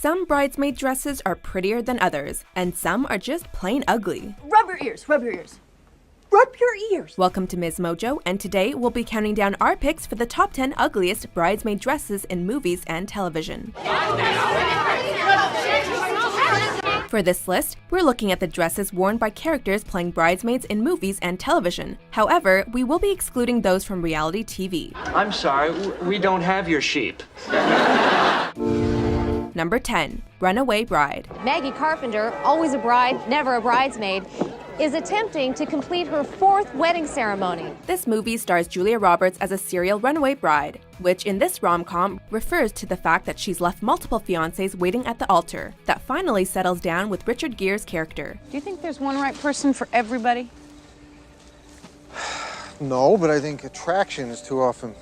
Some bridesmaid dresses are prettier than others, and some are just plain ugly. Rub your ears, rub your ears. Rub your ears. Welcome to Ms. Mojo, and today we'll be counting down our picks for the top 10 ugliest bridesmaid dresses in movies and television. For this list, we're looking at the dresses worn by characters playing bridesmaids in movies and television. However, we will be excluding those from reality TV. I'm sorry, we don't have your sheep. Number 10. Runaway Bride. Maggie Carpenter, always a bride, never a bridesmaid, is attempting to complete her 4th wedding ceremony. This movie stars Julia Roberts as a serial runaway bride, which in this rom-com refers to the fact that she's left multiple fiancés waiting at the altar, that finally settles down with Richard Gere's character. Do you think there's one right person for everybody? No, but I think attraction is too often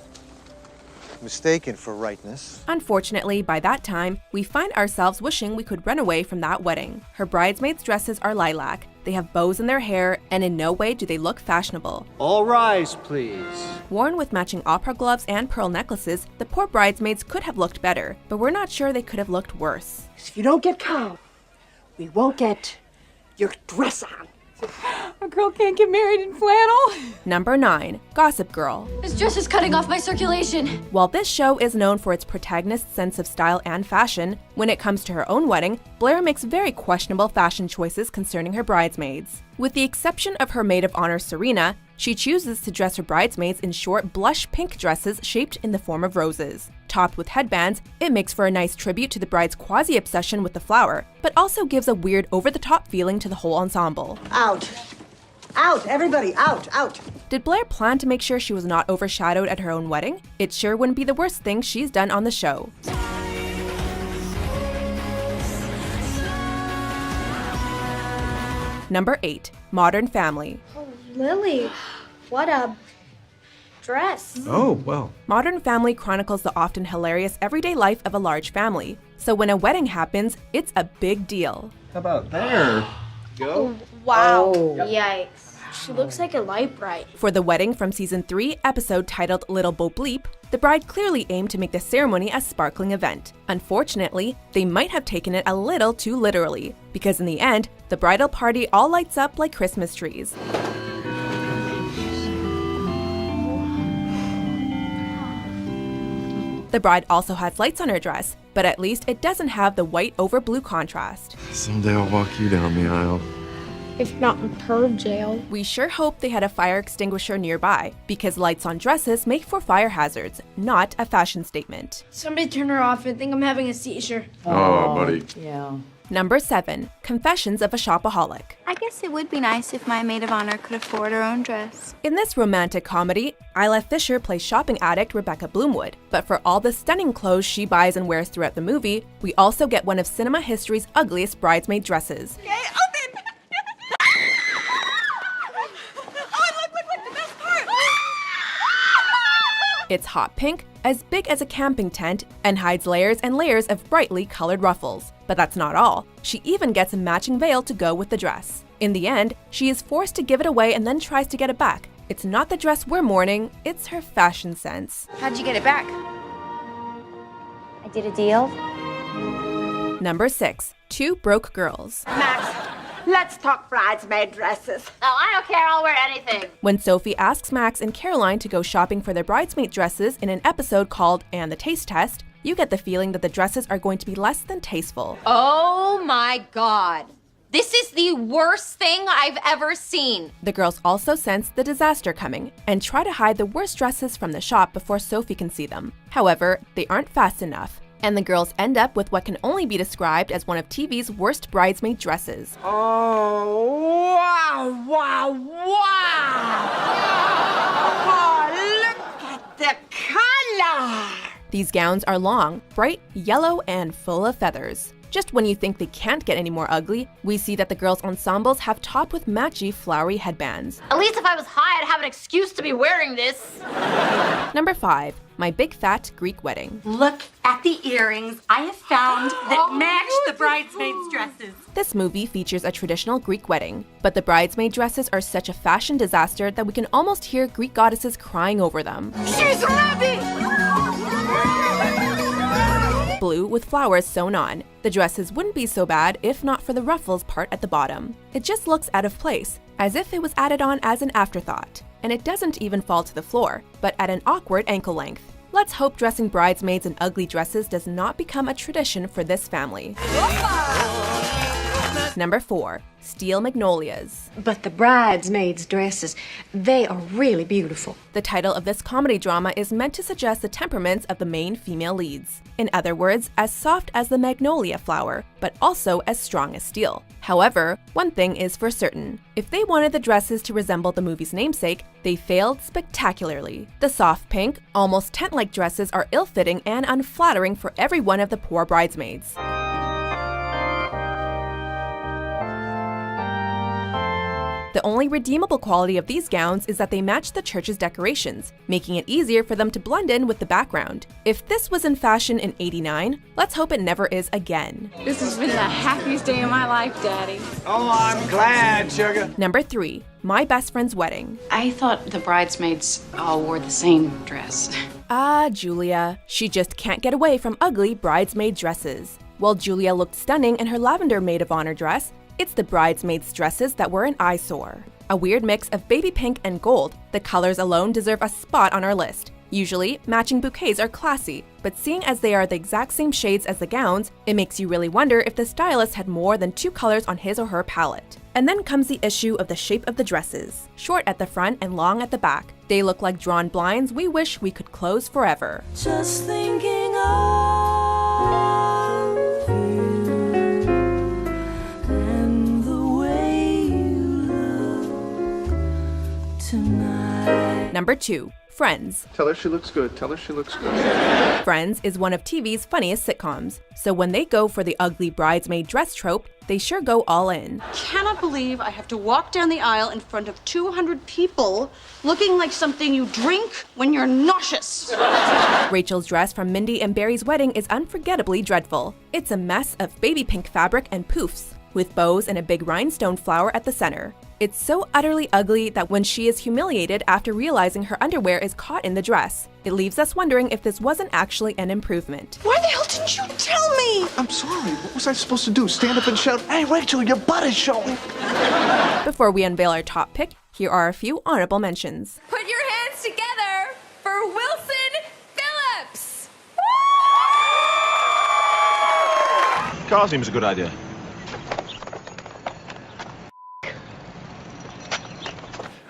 mistaken for rightness. Unfortunately, by that time, we find ourselves wishing we could run away from that wedding. Her bridesmaids' dresses are lilac, they have bows in their hair, and in no way do they look fashionable. All rise, please. Worn with matching opera gloves and pearl necklaces, the poor bridesmaids could have looked better, but we're not sure they could have looked worse. If you don't get calm, we won't get your dress on. A girl can't get married in flannel. Number 9. Gossip Girl. This dress is cutting off my circulation. While this show is known for its protagonist's sense of style and fashion, when it comes to her own wedding, Blair makes very questionable fashion choices concerning her bridesmaids. With the exception of her maid of honor Serena, she chooses to dress her bridesmaids in short blush pink dresses shaped in the form of roses. Topped with headbands, it makes for a nice tribute to the bride's quasi-obsession with the flower, but also gives a weird over-the-top feeling to the whole ensemble. Out. Out, everybody, out, out. Did Blair plan to make sure she was not overshadowed at her own wedding? It sure wouldn't be the worst thing she's done on the show. Number 8. Modern Family. Oh, Lily, what a dress. Oh, well. Modern Family chronicles the often hilarious everyday life of a large family. So when a wedding happens, it's a big deal. How about there? Go. Wow. Oh. Yikes. She looks like a light bride. For the wedding from season 3 episode titled Little Bo Bleep, the bride clearly aimed to make the ceremony a sparkling event. Unfortunately, they might have taken it a little too literally, because in the end, the bridal party all lights up like Christmas trees. The bride also has lights on her dress, but at least it doesn't have the white over blue contrast. Someday I'll walk you down the aisle. If not in her jail. We sure hope they had a fire extinguisher nearby, because lights on dresses make for fire hazards, not a fashion statement. Somebody turn her off. I think I'm having a seizure. Oh, buddy. Yeah. Number 7. Confessions of a Shopaholic. I guess it would be nice if my maid of honor could afford her own dress. In this romantic comedy, Isla Fisher plays shopping addict Rebecca Bloomwood, but for all the stunning clothes she buys and wears throughout the movie, we also get one of cinema history's ugliest bridesmaid dresses. Okay, open! Oh, look, the best part! It's hot pink, as big as a camping tent, and hides layers and layers of brightly colored ruffles. But that's not all. She even gets a matching veil to go with the dress. In the end, she is forced to give it away and then tries to get it back. It's not the dress we're mourning, it's her fashion sense. How'd you get it back? I did a deal. Number 6. 2 Broke Girls. Max, let's talk bridesmaid dresses. Oh, I don't care. I'll wear anything. When Sophie asks Max and Caroline to go shopping for their bridesmaid dresses in an episode called And the Taste Test, you get the feeling that the dresses are going to be less than tasteful. Oh my God. This is the worst thing I've ever seen. The girls also sense the disaster coming and try to hide the worst dresses from the shop before Sophie can see them. However, they aren't fast enough, and the girls end up with what can only be described as one of TV's worst bridesmaid dresses. Oh, wow, wow, wow! Oh, look at the color! These gowns are long, bright, yellow, and full of feathers. Just when you think they can't get any more ugly, we see that the girls' ensembles have topped with matchy, flowery headbands. At least if I was high, I'd have an excuse to be wearing this. Number 5. My Big Fat Greek Wedding. Look at the earrings I have found that match the bridesmaids' dresses. This movie features a traditional Greek wedding, but the bridesmaid dresses are such a fashion disaster that we can almost hear Greek goddesses crying over them. She's ready! Blue with flowers sewn on. The dresses wouldn't be so bad if not for the ruffles part at the bottom. It just looks out of place, as if it was added on as an afterthought. And it doesn't even fall to the floor, but at an awkward ankle length. Let's hope dressing bridesmaids in ugly dresses does not become a tradition for this family. Number 4. Steel Magnolias. But the bridesmaids' dresses, they are really beautiful. The title of this comedy drama is meant to suggest the temperaments of the main female leads. In other words, as soft as the magnolia flower, but also as strong as steel. However, one thing is for certain. If they wanted the dresses to resemble the movie's namesake, they failed spectacularly. The soft pink, almost tent-like dresses are ill-fitting and unflattering for every one of the poor bridesmaids. The only redeemable quality of these gowns is that they match the church's decorations, making it easier for them to blend in with the background. If this was in fashion in '89, let's hope it never is again. This has been the happiest day of my life, Daddy. Oh, I'm glad, sugar. Number 3. My Best Friend's Wedding. I thought the bridesmaids all wore the same dress. Ah, Julia. She just can't get away from ugly bridesmaid dresses. While Julia looked stunning in her lavender maid of honor dress, it's the bridesmaids' dresses that were an eyesore. A weird mix of baby pink and gold, the colors alone deserve a spot on our list. Usually, matching bouquets are classy, but seeing as they are the exact same shades as the gowns, it makes you really wonder if the stylist had more than 2 colors on his or her palette. And then comes the issue of the shape of the dresses. Short at the front and long at the back. They look like drawn blinds we wish we could close forever. Just thinking of you and the way you look tonight. Number 2. Friends. Tell her she looks good. Tell her she looks good. Friends is one of TV's funniest sitcoms, so when they go for the ugly bridesmaid dress trope, they sure go all in. Cannot believe I have to walk down the aisle in front of 200 people looking like something you drink when you're nauseous. Rachel's dress from Mindy and Barry's wedding is unforgettably dreadful. It's a mess of baby pink fabric and poofs, with bows and a big rhinestone flower at the center. It's so utterly ugly that when she is humiliated after realizing her underwear is caught in the dress, it leaves us wondering if this wasn't actually an improvement. Why the hell didn't you tell me? I'm sorry. What was I supposed to do? Stand up and shout, "Hey, Rachel, your butt is showing." Before we unveil our top pick, here are a few honorable mentions. Put your hands together for Wilson Phillips. Car seems a good idea.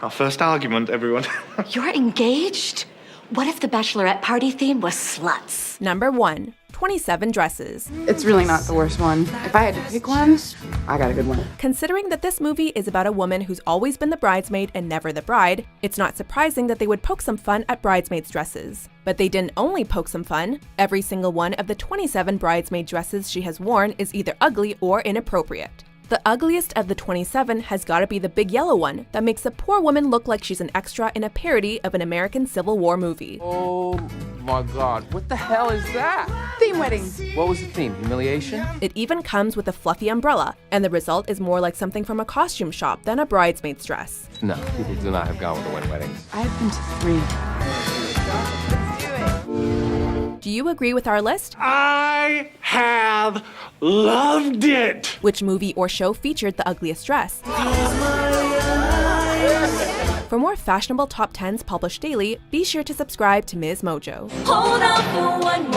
Our first argument, everyone. You're engaged? What if the bachelorette party theme was sluts? Number 1. 27 Dresses. It's really not the worst one. If I had to pick one, I got a good one. Considering that this movie is about a woman who's always been the bridesmaid and never the bride, it's not surprising that they would poke some fun at bridesmaids' dresses. But they didn't only poke some fun. Every single one of the 27 bridesmaid dresses she has worn is either ugly or inappropriate. The ugliest of the 27 has gotta be the big yellow one that makes a poor woman look like she's an extra in a parody of an American Civil War movie. Oh my God, what the hell is that? Theme wedding. What was the theme? Humiliation? It even comes with a fluffy umbrella, and the result is more like something from a costume shop than a bridesmaid's dress. No, people do not have gone with the wet weddings. I've been to 3. Do you agree with our list? I have loved it. Which movie or show featured the ugliest dress? For more fashionable top 10s published daily, be sure to subscribe to Ms. Mojo. Hold on for one